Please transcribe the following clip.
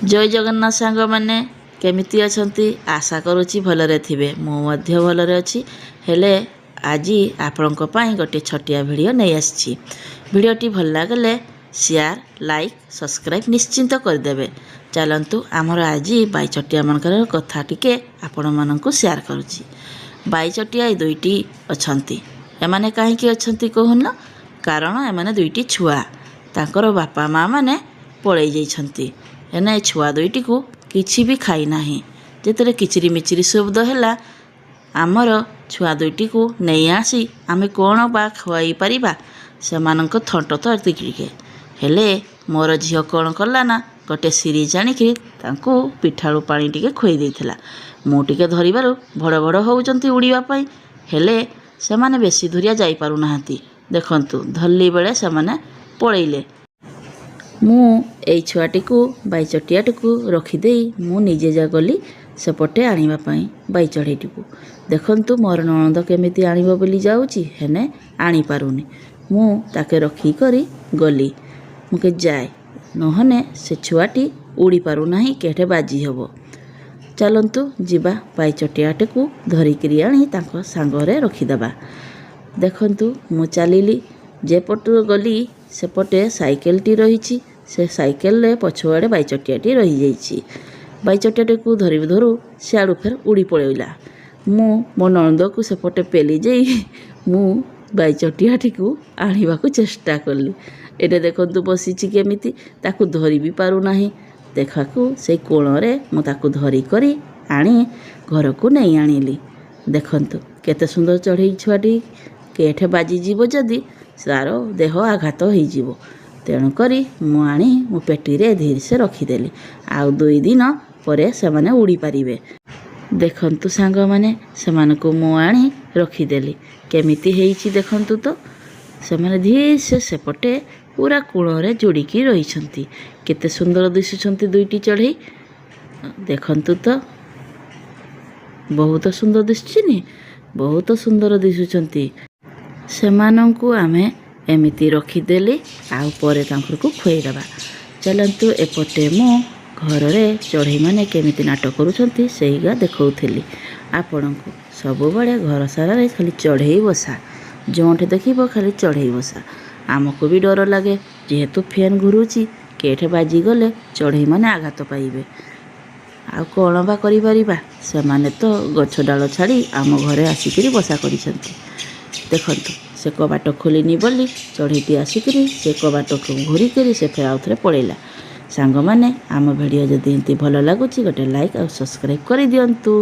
जय जगन्नाथ सांग मैंने केमिति अछंती आशा करुच्ची भलरे थिबे मु मध्य भलरे अछि हेले आज आपणक पई गोटे छटिया वीडियो नहीं आछि। वीडियोटी भल लागले शेयर लाइक सब्सक्राइब निश्चिंत करदेवे। चलंतु आमर आज बाईचटिया मनकर कथा टिके आपण मानकु शेयर करुच्ची। बाईचटिया दुईटी अछंती एमाने काहेकि अछंती कहून कारण एमाने दुईटी छुआ तांकर बापा माँ माने पळेई जाइछंती। एने छुआ दुईटी को किछि भी खाई नाही। जेतरे किचिरी मिचिरी शब्द हैला आमर छुआ दुईटी को नहीं आसी आमे कौन बा खुआई परिबा सेमानंक थंट तो एतिके हेले मोर झियो कौन कला ना गोटे सीरीज आनिकी तांको पिठाळू पानी टिके खुई देइथिला। मु टिके धरिबारु भड़ भड़ होउचंती उड़ीबा पई हेले सेमाने बेसी दूरिया जाई पारु नाहांती। देखंतु धल्ली बेले सेमाने पळेइले। मु एई छुआटी को बाईचटियाटी को रखिदे मु निजे जा गली सेपटे आनिबा पई बाई चढ़ईटी को। देखंतु मोर ननद केमिति आनिबो बोली जाउची हेने आनी पारुनी। मु ताके रखी करी गली मुके जाए नहने से छुआटी उड़ी पारु नाही केठे बाजी हबो। चलंतु जिबा बाईचटियाटी को धरिकरी आनी तांको सांगरे रखिदेबा। देखंतु मु चलिली जेपटु गली सेपटे साइकेलटी रही से साइकेल रे पछुआड़े बाईचटियाटी रही जाइछि। बाईचटियाटी को धरि धरू सियाड़ू फेर उड़ी पड़ेला। मु मो नंद को सेपटे पेली जाई मु बाईचटियाटी को आनिबा को चेष्टा कली। एटे देखंतु बसिछि केमिति ताकू धरि भी पारु नाही। देखाकू से कोण रे मु ताकू धरि करी आनी घर को नहीं आनिली। देखंतु केते सुंदर चढ़ई छुआटी केठे बाजी जीवो जदी तार देह आघात हो जीवो। तेणु करी मु आनी मो पेटी रे धीरे से रखीदेली। आउ 2 दिन परे सेमाने उड़ी पारिबे। देखंतु सांग माने सेमानको मु आनी रखीदेली केमिति हेइछि देखंतु तो सेमाने धीरे से सेपटे पूरा कूल रे जोड़िकी रहिछंती। केते सुंदर दिसुछंती दुईटी चढ़ई। देखंतु तो बहुत सुंदर दिसुछिनी बहुत सुंदर दिसुछंती। सेमानंकु आमे एमिति रखीदेली आउ परे तांकर को खुएदबा। चलंतु एपटे मो घर रे चढ़ई माने केमिति नाटक करूछंती सेहीगा देखौथिली आपणको। सबु बड़े घर सारा रे खाली चढ़ई बसा जोंठे देखिबो खाली चढ़ई बसा। आमको भी डर लागे जेहेतु फैन घुरुची केठे बाजी गले चढ़ई माने आघात पाइबे। आ कोण बा करि परिबा सेमाने तो गछ डाल छाड़ी आम घरे आसिकरी बसा करिसंती। देखंतु से कबाट खोलिनी बोली चढ़ईटी आसिकरी से कबाट को घूरी करी से फेर आउथरे पड़ेला। सांग माने आम वीडियो जदि एंती भल लागुची गोटे लाइक और सब्सक्राइब करि दियंतु।